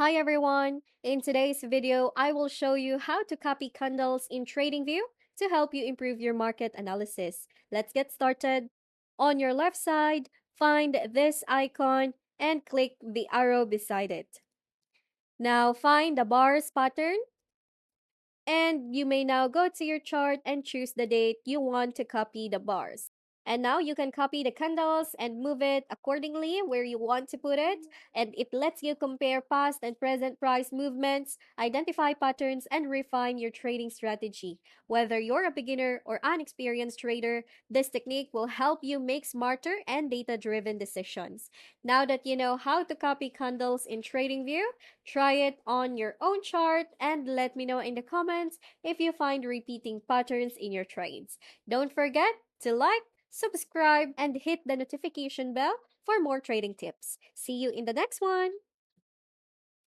Hi everyone! In today's video, I will show you how to copy candles in TradingView to help you improve your market analysis. Let's get started. On your left side, find this icon and click the arrow beside it. Now find the bars pattern and you may now go to your chart and choose the date you want to copy the bars. And now you can copy the candles and move it accordingly where you want to put it. And it lets you compare past and present price movements, identify patterns, and refine your trading strategy. Whether you're a beginner or unexperienced trader, this technique will help you make smarter and data-driven decisions. Now that you know how to copy candles in TradingView, try it on your own chart and let me know in the comments if you find repeating patterns in your trades. Don't forget to like, subscribe, and hit the notification bell for more trading tips. See you in the next one.